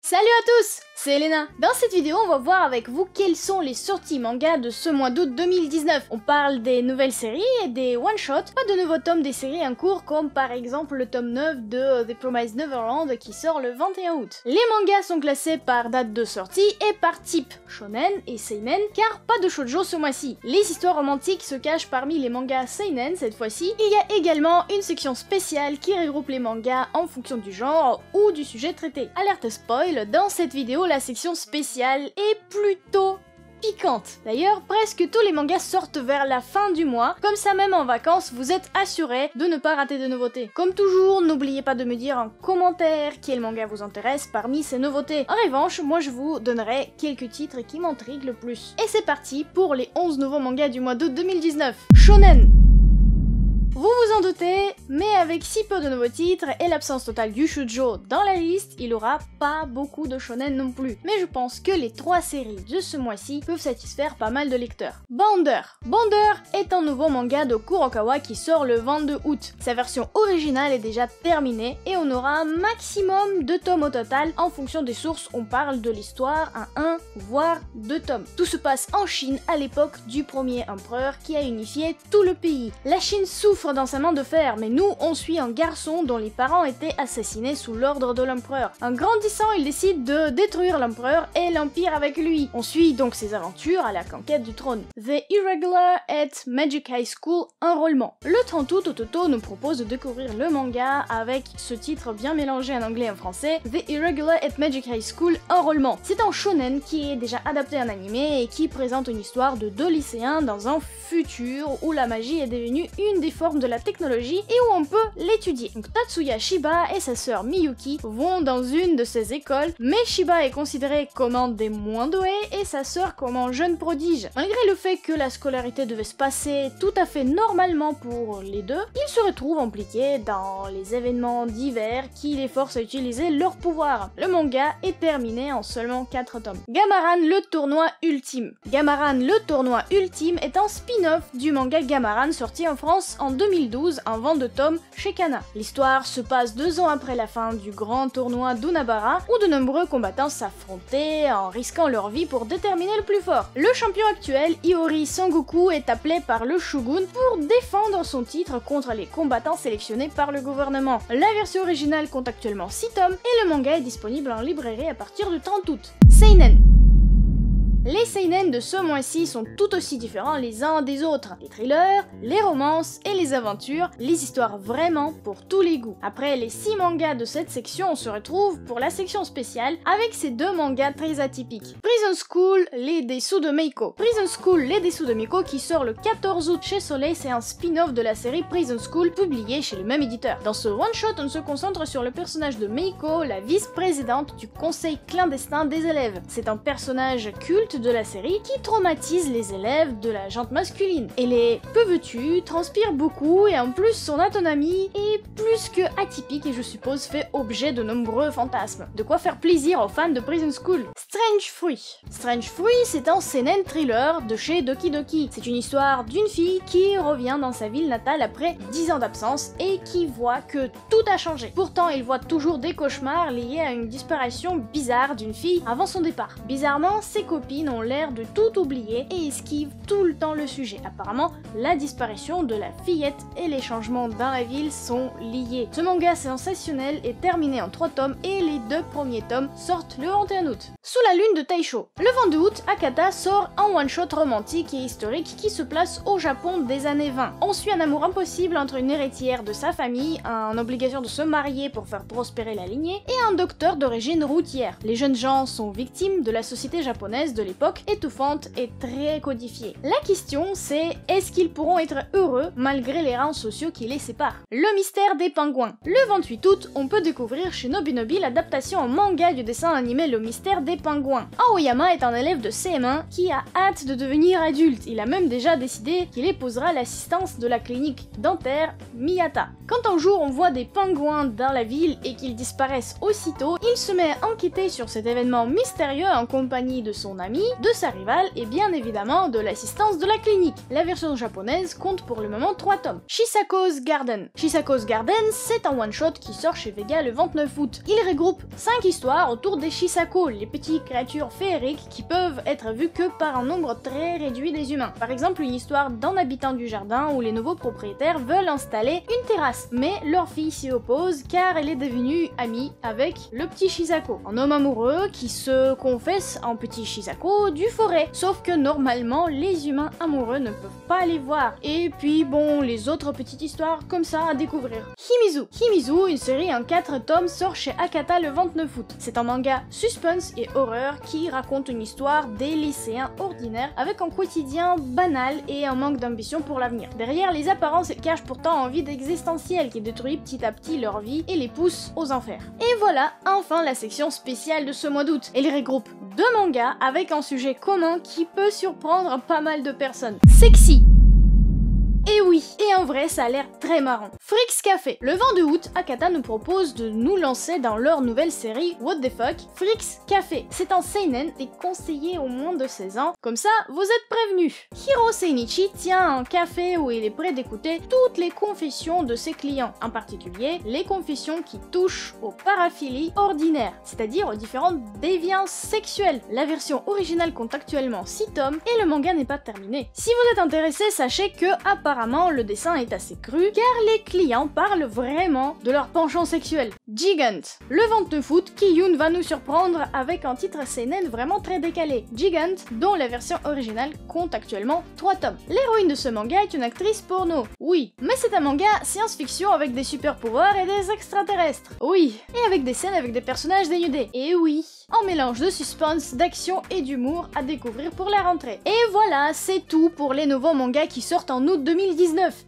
Salut à tous, c'est Elena. Dans cette vidéo, on va voir avec vous quelles sont les sorties manga de ce mois d'août 2019. On parle des nouvelles séries et des one-shots, pas de nouveaux tomes des séries en cours comme par exemple le tome 9 de The Promised Neverland qui sort le 21 août. Les mangas sont classés par date de sortie et par type, shonen et seinen, car pas de shoujo ce mois-ci. Les histoires romantiques se cachent parmi les mangas seinen cette fois-ci. Il y a également une section spéciale qui regroupe les mangas en fonction du genre ou du sujet traité. Alerte spoil, dans cette vidéo, la section spéciale est plutôt piquante. D'ailleurs, presque tous les mangas sortent vers la fin du mois, comme ça même en vacances, vous êtes assurés de ne pas rater de nouveautés. Comme toujours, n'oubliez pas de me dire en commentaire quel manga vous intéresse parmi ces nouveautés. En revanche, moi je vous donnerai quelques titres qui m'intriguent le plus. Et c'est parti pour les 11 nouveaux mangas du mois d'août 2019. Shonen. Vous vous en doutez, mais avec si peu de nouveaux titres et l'absence totale du shoujo dans la liste, il aura pas beaucoup de shonen non plus. Mais je pense que les 3 séries de ce mois-ci peuvent satisfaire pas mal de lecteurs. Bounder. Bounder est un nouveau manga de Kurokawa qui sort le 22 août. Sa version originale est déjà terminée et on aura un maximum de tomes au total. En fonction des sources, on parle de l'histoire à 1 voire 2 tomes. Tout se passe en Chine à l'époque du premier empereur qui a unifié tout le pays. La Chine souffre dans sa main de fer, mais nous on suit un garçon dont les parents étaient assassinés sous l'ordre de l'empereur. En grandissant, il décide de détruire l'empereur et l'empire avec lui. On suit donc ses aventures à la conquête du trône. The Irregular at Magic High School Enrôlement. Le 30 août, Ototo nous propose de découvrir le manga avec ce titre bien mélangé en anglais et en français, The Irregular at Magic High School Enrôlement. C'est un shonen qui est déjà adapté en animé et qui présente une histoire de 2 lycéens dans un futur où la magie est devenue une des formes de la technologie et où on peut l'étudier. Donc Tatsuya Shiba et sa sœur Miyuki vont dans une de ces écoles, mais Shiba est considéré comme un des moins doués et sa sœur comme un jeune prodige. Malgré le fait que la scolarité devait se passer tout à fait normalement pour les deux, ils se retrouvent impliqués dans les événements divers qui les forcent à utiliser leur pouvoir. Le manga est terminé en seulement 4 tomes. Gamaran le tournoi ultime. Gamaran le tournoi ultime est un spin-off du manga Gamaran sorti en France en 2012 en vente de tomes chez Kana. L'histoire se passe 2 ans après la fin du grand tournoi d'Unabara où de nombreux combattants s'affrontaient en risquant leur vie pour déterminer le plus fort. Le champion actuel, Iori Sangoku, est appelé par le shogun pour défendre son titre contre les combattants sélectionnés par le gouvernement. La version originale compte actuellement 6 tomes et le manga est disponible en librairie à partir du 30 août. Seinen. Les seinen de ce mois-ci sont tout aussi différents les uns des autres. Les thrillers, les romances et les aventures, les histoires vraiment pour tous les goûts. Après les 6 mangas de cette section, on se retrouve pour la section spéciale avec ces 2 mangas très atypiques. Prison School, les dessous de Meiko. Prison School, les dessous de Meiko qui sort le 14 août chez Soleil, c'est un spin-off de la série Prison School publié chez le même éditeur. Dans ce one-shot, on se concentre sur le personnage de Meiko, la vice-présidente du conseil clandestin des élèves. C'est un personnage culte de la série qui traumatise les élèves de la jante masculine. Elle est peu vêtue, transpire beaucoup et en plus son anatomie est plus que atypique et je suppose fait objet de nombreux fantasmes. De quoi faire plaisir aux fans de Prison School. Strange Fruit. Strange Fruit, c'est un seinen thriller de chez Doki Doki. C'est une histoire d'une fille qui revient dans sa ville natale après 10 ans d'absence et qui voit que tout a changé. Pourtant, elle voit toujours des cauchemars liés à une disparition bizarre d'une fille avant son départ. Bizarrement, ses copines ont l'air de tout oublier et esquivent tout le temps le sujet. Apparemment, la disparition de la fillette et les changements dans la ville sont liés. Ce manga sensationnel est terminé en 3 tomes et les 2 premiers tomes sortent le 21 août. Sous la lune de Taisho. Le 22 août, Akata sort un one-shot romantique et historique qui se place au Japon des années 20. On suit un amour impossible entre une héritière de sa famille, en obligation de se marier pour faire prospérer la lignée, et un docteur d'origine routière. Les jeunes gens sont victimes de la société japonaise de l'époque, étouffante et très codifiée. La question c'est, est-ce qu'ils pourront être heureux malgré les rangs sociaux qui les séparent? Le mystère des pingouins. Le 28 août, on peut découvrir chez Nobinobi l'adaptation en manga du dessin animé Le mystère des pingouins. Aoyama est un élève de CM1 qui a hâte de devenir adulte. Il a même déjà décidé qu'il épousera l'assistance de la clinique dentaire Miyata. Quand un jour on voit des pingouins dans la ville et qu'ils disparaissent aussitôt, il se met à enquêter sur cet événement mystérieux en compagnie de son ami amis, de sa rivale et bien évidemment de l'assistance de la clinique. La version japonaise compte pour le moment 3 tomes. Shisako's Garden. Shisako's Garden, c'est un one-shot qui sort chez Vega le 29 août. Il regroupe 5 histoires autour des Shisako, les petites créatures féeriques qui peuvent être vues que par un nombre très réduit des humains. Par exemple, une histoire d'un habitant du jardin où les nouveaux propriétaires veulent installer une terrasse, mais leur fille s'y oppose car elle est devenue amie avec le petit Shisako, un homme amoureux qui se confesse en petit Shisako du forêt. Sauf que normalement, les humains amoureux ne peuvent pas les voir. Et puis bon, les autres petites histoires comme ça à découvrir. Himizu. Himizu, une série en 4 tomes, sort chez Akata le 29 août. C'est un manga suspense et horreur qui raconte une histoire des lycéens ordinaires avec un quotidien banal et un manque d'ambition pour l'avenir. Derrière les apparences, ils cachent pourtant un vide existentiel qui détruit petit à petit leur vie et les pousse aux enfers. Et voilà, enfin la section spéciale de ce mois d'août. Elle regroupe 2 mangas avec un sujet commun qui peut surprendre pas mal de personnes. Sexy. Et oui, et en vrai ça a l'air très marrant. Frix Café. Le 22 août, Akata nous propose de nous lancer dans leur nouvelle série What the Fuck, Frix Café. C'est un seinen et conseillé aux moins de 16 ans, comme ça vous êtes prévenus. Hiro Seinichi tient un café où il est prêt d'écouter toutes les confessions de ses clients, en particulier les confessions qui touchent aux paraphilies ordinaires, c'est-à-dire aux différentes déviances sexuelles. La version originale compte actuellement 6 tomes et le manga n'est pas terminé. Si vous êtes intéressé, sachez que apparemment le dessin est assez cru car les clients parlent vraiment de leur penchant sexuel. Gigant. Le 29 août, Kiyun va nous surprendre avec un titre seinen vraiment très décalé. Gigant, dont la version originale compte actuellement 3 tomes. L'héroïne de ce manga est une actrice porno. Oui, mais c'est un manga science-fiction avec des super pouvoirs et des extraterrestres. Oui, et avec des scènes avec des personnages dénudés. Et oui, un mélange de suspense, d'action et d'humour à découvrir pour la rentrée. Et voilà, c'est tout pour les nouveaux mangas qui sortent en août 2019.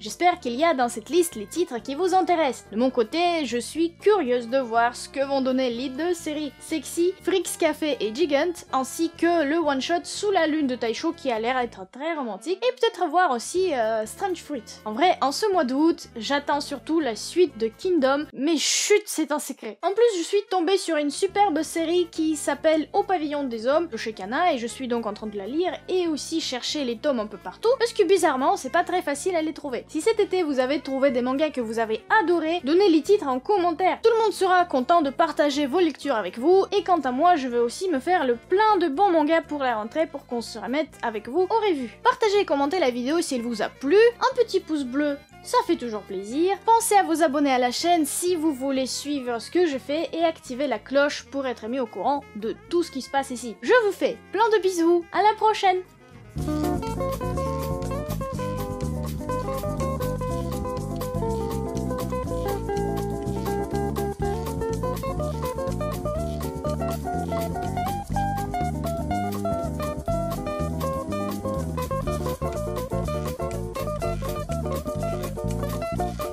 J'espère qu'il y a dans cette liste les titres qui vous intéressent. De mon côté, je suis curieuse de voir ce que vont donner les 2 séries Sexy, Frix Café et Gigant, ainsi que le one-shot Sous la lune de Taisho qui a l'air d'être très romantique, et peut-être voir aussi Strange Fruit. En vrai, en ce mois d'août, j'attends surtout la suite de Kingdom, mais chut, c'est un secret. En plus, je suis tombée sur une superbe série qui s'appelle Au pavillon des hommes de chez Kana, et je suis donc en train de la lire et aussi chercher les tomes un peu partout, parce que bizarrement, c'est pas très facile à les trouver. Si cet été vous avez trouvé des mangas que vous avez adorés, donnez les titres en commentaire. Tout le monde sera content de partager vos lectures avec vous, et quant à moi, je vais aussi me faire le plein de bons mangas pour la rentrée pour qu'on se remette avec vous aux revues. Partagez et commentez la vidéo si elle vous a plu, un petit pouce bleu, ça fait toujours plaisir. Pensez à vous abonner à la chaîne si vous voulez suivre ce que je fais et activer la cloche pour être mis au courant de tout ce qui se passe ici. Je vous fais plein de bisous, à la prochaine!